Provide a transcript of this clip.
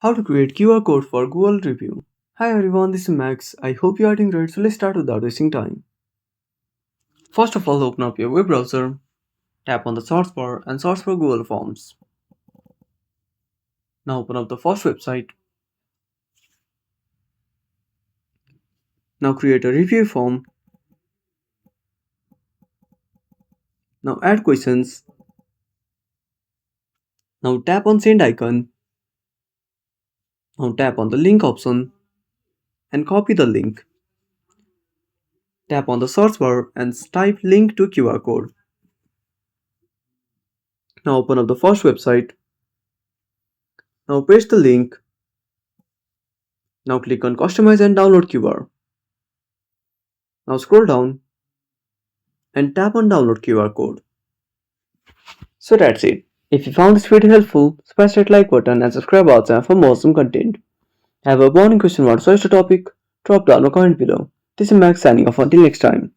How to create QR code for Google Review. Hi everyone, this is Max. I hope you are doing great, so let's start without wasting time. First of all, open up your web browser, tap on the search bar and search for Google Forms. Now open up the first website. Now create a review form. Now add questions. Now tap on send icon. Now tap on the link option and copy the link. Tap on the search bar and type link to QR code. Now open up the first website. Now paste the link. Now click on customize and download QR. Now scroll down and tap on download QR code. So that's it. If you found this video helpful, smash that like button and subscribe our channel for more awesome content. Have a burning question about such a topic? Drop down a comment below. This is Max signing off until next time.